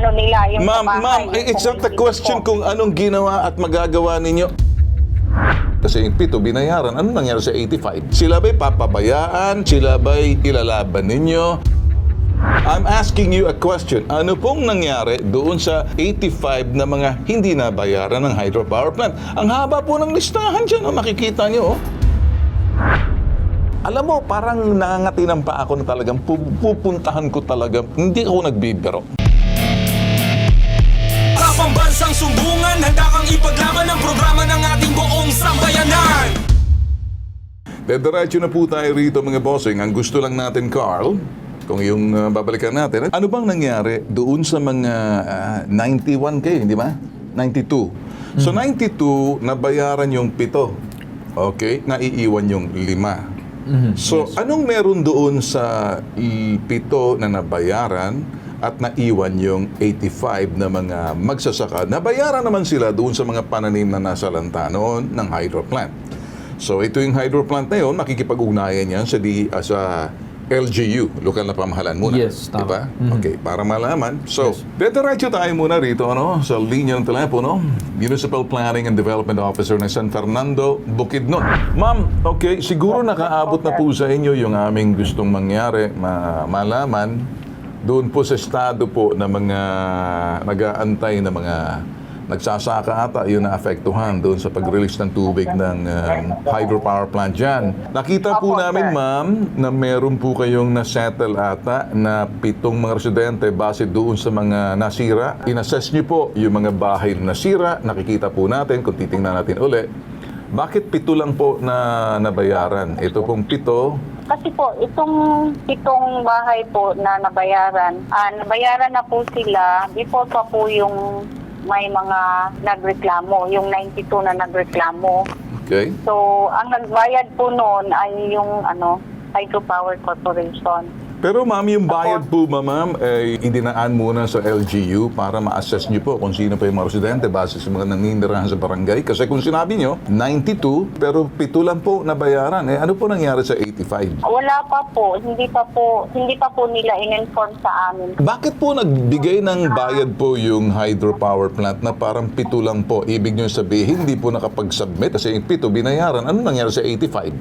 ano nila, yung sa Ma'am, bahay. Yung it's not the community question po. kung anong ginawa at magagawa ninyo. Kasi yung 7 binayaran, ano nangyari sa 85? Sila ba'y papabayaan? Sila ba'y ilalaban ninyo? I'm asking you a question. Ano pong nangyari doon sa 85 na mga hindi nabayaran ng hydropower plant? Ang haba po ng listahan dyan, makikita nyo. Alam mo, parang nangangatinang pa ako na talagang pupuntahan ko talaga. Hindi ako nagbibiro. Sa pambansang sumbungan, handa kang ipaglaban ang programa ng ating buong sambayanan. Diretso na po tayo rito mga bossing. Ang gusto lang natin, Carl, kung yung babalikan natin, ano bang nangyari doon sa mga 91K, hindi ba? 92. So 92, nabayaran yung 7. Okay? Naiiwan yung 5. So, anong meron doon sa 7 na nabayaran at naiwan yung 85 na mga magsasaka? Nabayaran naman sila doon sa mga pananim na nasa lanta noon ng hydro plant. So, ito yung hydro plant na yun, makikipag-ugnayan yan sa LGU, lokal na pamahalaan muna. Yes, tama. Diba? Okay, para malaman. So, diretso tayo muna rito sa linya ng telepono. Municipal Planning and Development Officer ng San Fernando, Bukidnon. Ma'am, okay, siguro nakaabot na po sa inyo yung aming gustong mangyari, malaman doon po sa estado po na mga nag-aantay na mga nagsasaka ata, yun na-apektuhan doon sa pag-release ng tubig ng hydropower plant dyan. Nakita po Opo, namin, sir. ma'am, na meron po kayong na-settle ata na 7 mga residente base doon sa mga nasira. In-assess niyo po yung mga bahay na nasira. Nakikita po natin, kung titingnan natin uli, bakit 7 lang po na nabayaran? Ito pong 7. Kasi po, itong 7 bahay po na nabayaran na po sila before pa po yung may mga nagreklamo, yung 92 na nagreklamo. Okay? So, ang nagbayad po noon ay yung Hydropower Corporation. Pero ma'am, yung bayad po ma'am, idinaan muna sa LGU para ma-assess niyo po kung sino pa yung mga residente base sa mga naninirahan sa barangay. Kasi kung sinabi niyo, 92, pero 7 lang po nabayaran. Ano po nangyari sa 85? Wala pa po, hindi pa po nila in-inform sa amin. Bakit po nagbigay ng bayad po yung hydropower plant na parang 7 lang po? Ibig niyo sabihin, hindi po nakapag-submit kasi yung 7 binayaran. Ano nangyari sa 85?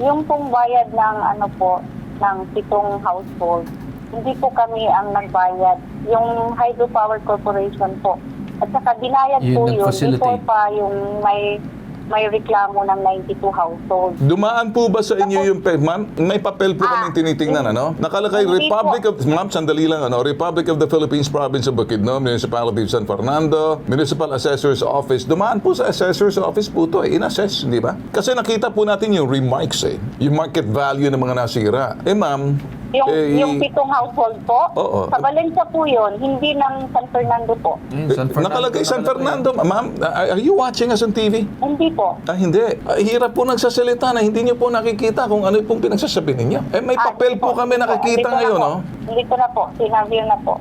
Yung pong bayad ng ng 7 household, hindi po kami ang nagbayad. Yung Hydropower Corporation po. At saka binayad Yun po yun nag-facilitate. before pa yung may reklamo ng 92 household. Dumaan po ba sa inyo yung ma'am? May papel po kaming tinitingnan, ano? Nakalagay hindi Republic po. of, ma'am, sandali lang, Republic of the Philippines Province of Bukidnon, Municipality of San Fernando, Municipal Assessor's Office. Dumaan po sa Assessor's Office po to, in-assess, di ba? Kasi nakita po natin yung remarks, yung market value ng mga nasira. Ma'am, Yung 7 household po, Oo. sa Valencia po yun, hindi ng San Fernando po. San Fernando nakalagay San Fernando. Ma'am, are you watching us on TV? Hindi po. Hindi. Hirap po nagsasalita na hindi niyo po nakikita kung ano pong pinagsasabi ninyo. May papel po kami nakikita ngayon, no? Hindi ko na po. Sinabi na po.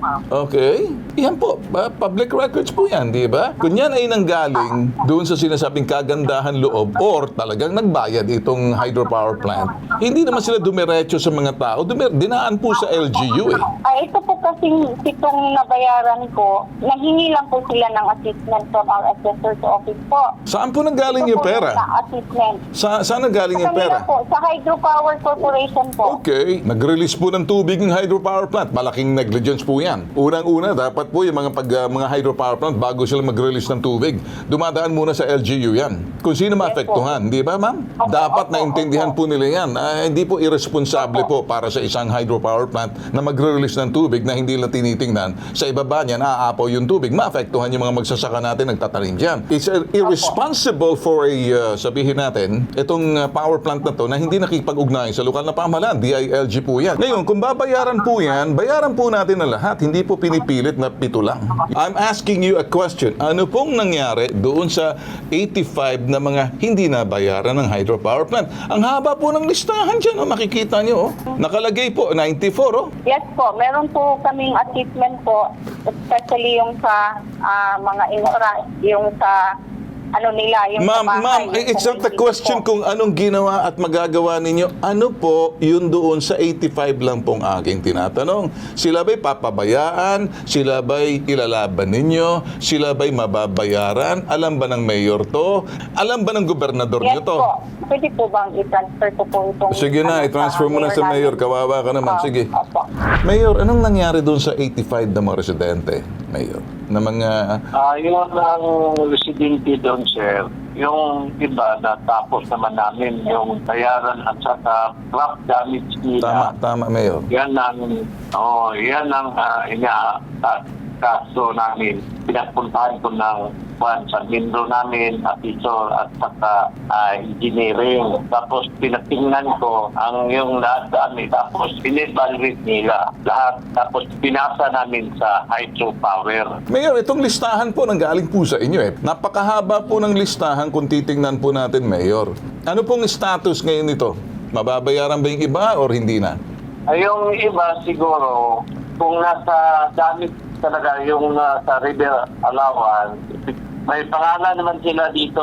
Okay. Yan po. Public records po yan, di ba? Kung yan ay nanggaling doon sa sinasabing kagandahan loob or talagang nagbayad itong hydropower plant, hindi naman sila dumiretso sa mga tao. Dinaan po sa LGU Ito po kasing 7 nabayaran ko, nanghingi lang po sila ng assessment from our assessor's office po. Saan po nanggaling Ito yung po pera? Sa assessment. Saan nanggaling Sa yung kanila pera? po, sa Hydropower Corporation po. Okay. Nag-release po ng tubig ng hydropower plant. Malaking negligence po yan. Unang-una, dapat po yung mga hydropower plant, bago sila mag-release ng tubig, dumadaan muna sa LGU yan. Kung sino maapektuhan. Di ba, ma'am? Dapat opo, naintindihan opo. po nila yan. Hindi po irresponsable po para sa isang hydropower plant na magre-release ng tubig na hindi nila tinitingnan. Sa ibaba niyan, naaapaw yung tubig. Maapektuhan yung mga magsasaka natin nagtatanim dyan. It's irresponsible for sabihin natin, itong power plant na to na hindi nakipag-ugnayan sa lokal na pamahalaan. DILG po yan. Ngayon, kung babayaran po yan, bayaran po natin na lahat. Hindi po pinipilit na 7 lang. I'm asking you a question. Ano pong nangyari doon sa 85 na mga hindi nabayaran ng hydropower plant? Ang haba po ng listahan dyan. Makikita nyo. Nakalagay po, 94. Yes po, meron po kaming assessment po, especially yung sa mga infra, yung sa ano nila, yung sa bahay. Ma'am, yung it's not the community question po. kung anong ginawa at magagawa ninyo. Ano po yun doon sa 85 lang pong aking tinatanong? Sila ba'y papabayaan? Sila ba'y ilalaban ninyo? Sila ba'y mababayaran? Alam ba ng mayor to? Alam ba ng gobernador Yes nyo to? po. Pwede po bang i-transfer ko po itong... Sige na, ano, i-transfer mo na sa mayor. Kawawa ka naman. Sige. Opo. Mayor, anong nangyari doon sa 85 na mga residente, Mayor? Na mga... Yung ang residente doon, sir, yung iba natapos naman namin yung bayaran at saka crop damage nila. Tama, Mayor. Yan ang kaso namin. Pinapuntahan ko ng sa membro namin, officer at saka engineering. Tapos pinatingnan ko ang yung lahat namin. Tapos pinibalrit nila lahat. Tapos pinasa namin sa hydropower. Mayor, itong listahan po nanggaling po sa inyo eh. Napakahaba po ng listahan kung titingnan po natin, Mayor. Ano pong status ngayon nito? Mababayaran ba yung iba or hindi na? Yung iba siguro, kung nasa damit talaga yung sa river allowance, may pangalan naman sila dito.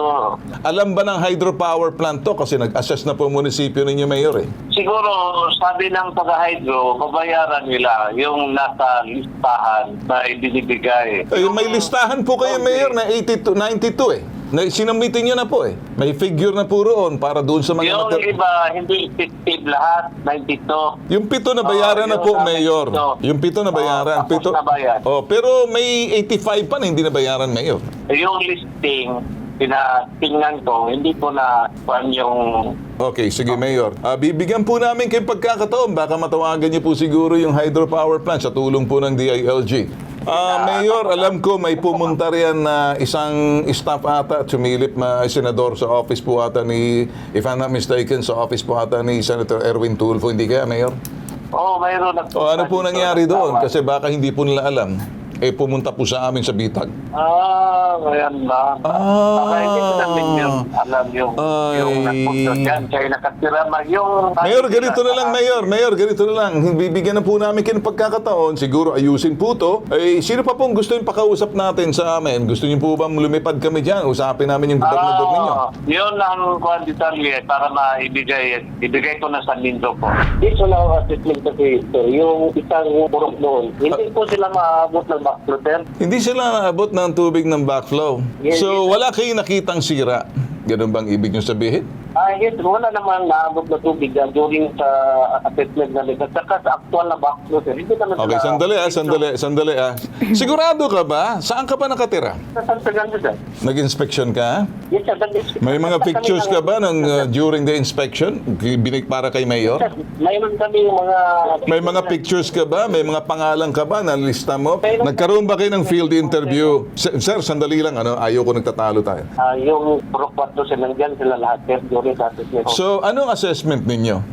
Alam ba ng hydropower plant to? Kasi nag-assess na po ang munisipyo ninyo, Mayor eh. Siguro, sabi ng taga-hydro, babayaran nila yung nasa listahan na ibinibigay. Ay, may listahan po kayo, Mayor, na 82, 92 eh. Na sinamitin nyo na po eh. May figure na po roon para doon sa mga... Yung iba, hindi effective lahat, 92. Yung 7 na bayaran na yung po, sa Mayor. 92. Yung 7 na bayaran. Tapos na bayad. Pero may 85 pa na hindi na bayaran, Mayor. Yung listing, pinatingnan ko, hindi ko na yung... Okay, sige, Mayor. Bibigyan po namin kayo pagkakataon. Baka matawagan niyo po siguro yung hydropower plant sa tulong po ng DILG. Mayor, alam ko may pumunta riyan na isang staff ata, sumilip na senador sa office po ata ni, if I'm not mistaken, sa office po ata ni Senator Erwin Tulfo. Hindi kaya, Mayor? Oo, mayroon na. Ano po nangyari doon? Kasi baka hindi po nila alam. Pumunta po sa amin sa Bitag. Ayan ba? Baka hindi ko namin yung alam yung nagpunta dyan. Kaya nakatira yung... Mayor, ganito na lang, Mayor. Mayor, ganito na lang. Bibigyan na po namin kayo ng pagkakataon. Siguro ayusin po to. Sino pa pong gusto yung pakausap natin sa amin? Gusto niyo po bang lumipad kami dyan? Usapin namin yung gobernador ninyo. Yun ang detalye para ibigay ko na sa Mindo po. Dito lang ang assessment kasi ito. Yung isang burok noon. Hindi po sila maabot ng backflow. Hindi sila naabot ng tubig ng backflow. Yes, So, wala kayong nakitang sira. Ganun bang ibig nyo sabihin? Yes, wala naman naabot na tubig during sa assessment namin. At saka sa actual na backflow, sir. Hindi naman Okay, sandali. Sigurado ka ba? Saan ka ba nakatira? Sa Santa Ganda, sir. Nag-inspection ka? Yes, sir. May mga pictures ka ba ng during the inspection? Binig para kay Mayor? Mayroon kami mga... May mga pictures ka ba? May mga pangalan ka ba na lista mo? Nagkaroon ba kayo ng field interview? Sir, sandali lang. Ayaw ko nagtatalo tayo. Yung pro-4 sila nandiyan sila lahat, sir. During sa assessment. So, anong assessment ninyo?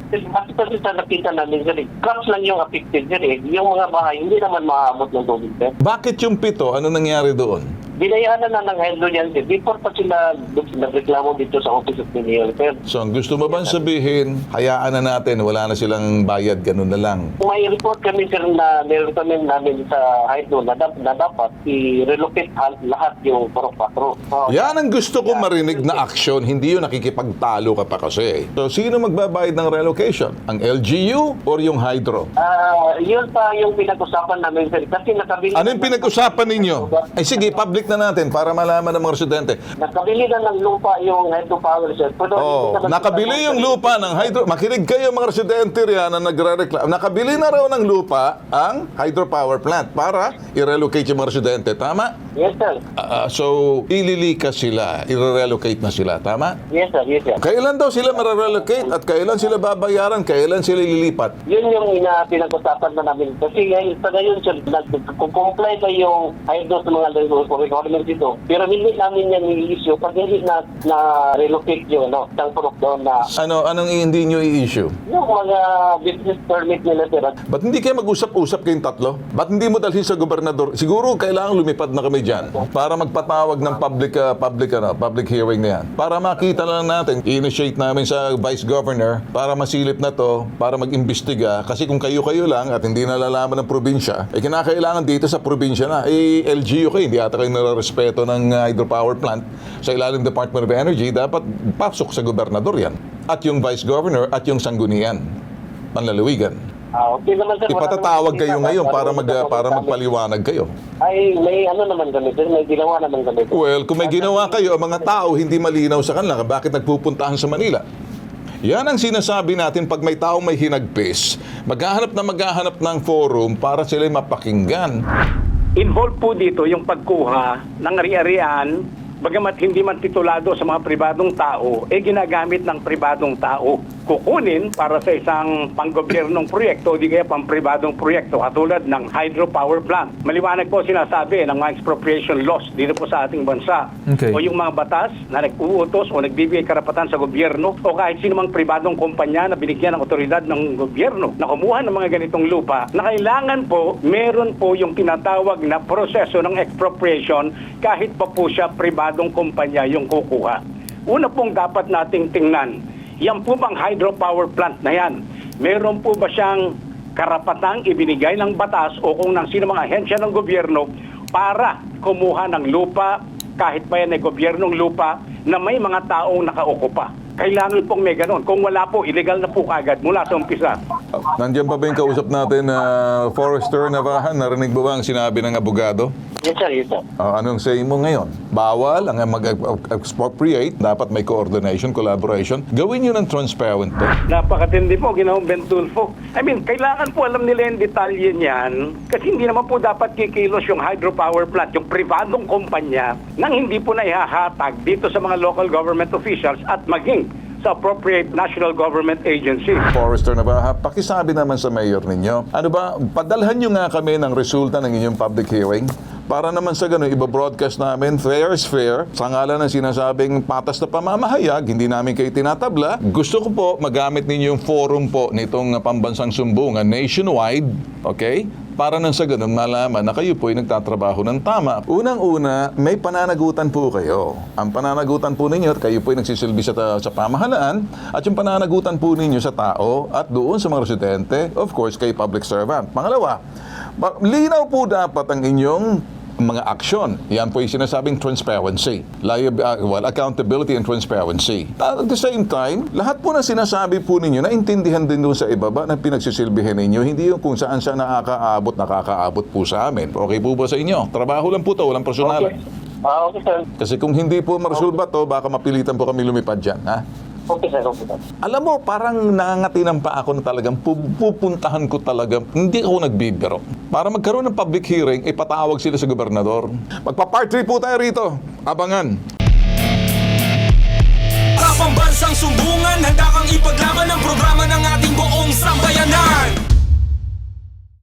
Kasi sa nakita namin, sir, crops lang yung affected, sir. Yung mga bahay, hindi naman maabot ng tubig, sir. Bakit yung 7? Ano nangyari doon? Binayaan na ng hydro yan, sir. Before pa sila nagreklamo dito sa Office of the Mayor, sir. So, ang gusto mo bang sabihin, hayaan na natin, wala na silang bayad, ganun na lang. May report kami, sir, na nirecommend namin sa hydro na dapat i-relocate lahat yung Purok-Patro. Yan ang gusto ko marinig na aksyon, hindi yung nakikipagtalo ka pa kasi. So, sino magbabayad ng relocation? Ang LGU or yung hydro? Yun pa yung pinag-usapan namin, sir. Kasi nakabili... Ano yung pinag-usapan ninyo? Ay sige, public na natin para malaman ng mga residente. Nakabili na ng lupa yung hydropower, sir. Nakabili yung lupa ng hydro. Makinig kayo mga residente riyan na nagre-reklamo. Nakabili na raw ng lupa ang hydropower plant para i-relocate yung mga residente. Tama? Yes, sir. So, ililikas sila. I-relocate na sila. Tama? Yes, sir. Yes, sir. Kailan daw sila mararelocate at kailan sila babayaran? Kailan sila ililipat? Yun yung pinag-usapan na namin. Kasi sa ngayon, sir, nag-comply pa yung hydro sa mga requirements dito. Pero hindi namin yan i-issue pag hindi na-relocate yung isang product doon na Anong hindi nyo i-issue? yung mga business permit nila, sir. Ba't hindi kayo mag-usap-usap kayong tatlo? Ba't hindi mo dalhin sa gobernador? Siguro kailangan lumipad na kami dyan para magpatawag ng public hearing na yan. Para makita na lang natin, i-initiate namin sa Vice Governor para masilip na to, para mag-imbestiga. Kasi kung kayo-kayo lang at hindi nalalaman ng probinsya, kinakailangan dito sa probinsya na. LGU kayo, hindi ata kayo nare-respeto ng hydropower plant sa ilalim ng Department of Energy, dapat pasok sa gobernador yan. At yung vice governor at yung sanggunian, panlalawigan. Okay naman, sir. Ipatatawag kayo ngayon para magpaliwanag kayo. Ay, may ano naman kami, sir. May ginawa naman kami. Well, kung may ginawa kayo, ang mga tao hindi malinaw sa kanila, bakit nagpupuntahan sa Manila? Yan ang sinasabi natin pag may taong may hinagpis, maghahanap ng forum para sila mapakinggan. Involved po dito yung pagkuha ng ari-arian, bagamat hindi man titulado sa mga pribadong tao, ginagamit ng pribadong tao. Kukunin para sa isang panggobyernong proyekto, di kaya pang-pribadong proyekto, katulad ng hydropower plant. Maliwanag po sinasabi ng mga expropriation laws dito po sa ating bansa. Okay. O yung mga batas na nag-uutos o nagbibigay karapatan sa gobyerno o kahit sino mang pribadong kumpanya na binigyan ng otoridad ng gobyerno na kumuha ng mga ganitong lupa, na kailangan po, meron po yung tinatawag na proseso ng expropriation kahit pa po siya pribadong kumpanya yung kukuha. Una pong dapat nating tingnan, yan po bang hydropower plant na yan, meron po ba siyang karapatang ibinigay ng batas o kung ng sino mga ahensya ng gobyerno para kumuha ng lupa, kahit pa yan ay gobyernong lupa, na may mga taong nakaukupa. Kailangan pong may ganon. Kung wala po, illegal na po kagad mula sa umpisa. Nandiyan pa ba yung kausap natin, Forrester Navajan? Narinig ba ba ang sinabi ng abogado? Yes, sir. Yes, sir. Anong say mo ngayon? Bawal ang mag-expropriate, dapat may coordination, collaboration. Gawin nyo ng transparent to. Napakatindi po, ginawang Bentulfo. I mean, kailangan po alam nila yung detalye niyan kasi hindi naman po dapat kikilos yung hydropower plant, yung pribadong kumpanya, nang hindi po na ihahatag dito sa mga local government officials at maging sa appropriate national government agency. Forrester Navaja, pakisabi naman sa mayor ninyo. Ano ba, padalhan nyo nga kami ng resulta ng inyong public hearing para naman sa ganun, iba-broadcast namin, fair is fair, sa ngalan ng sinasabing patas na pamamahayag, hindi namin kayo tinatabla. Gusto ko po magamit ninyo yung forum po nitong pambansang sumbungan nationwide, okay? Para nang sa ganun malaman na kayo po ay nagtatrabaho ng tama. Unang-una, may pananagutan po kayo. Ang pananagutan po ninyo, kayo po ay nagsisilbi sa pamahalaan, at yung pananagutan po ninyo sa tao at doon sa mga residente, of course, kay public servant. Pangalawa, linaw po dapat ang inyong mga aksyon. Yan po yung sinasabing transparency. Accountability and transparency. At the same time, lahat po na sinasabi po ninyo, naintindihan din doon sa ibaba na pinagsisilbihan ninyo, hindi yung kung saan siya nakakaabot po sa amin. Okay po ba sa inyo? Trabaho lang po to, walang personalan. Okay, sir. Kasi kung hindi po maresolba to, baka mapilitan po kami lumipad dyan. Ha? Okay, sir. Okay, sir. Alam mo, parang nangangatinan pa ako na talagang pupuntahan ko talaga, hindi ako nagbibiro. Para magkaroon ng public hearing, ipatawag sila sa gobernador. Magpa-part 3 po tayo rito. Abangan. Sa pambansang sumbungan, handa kang ipaglaban ang programa ng ating buong sambayanan.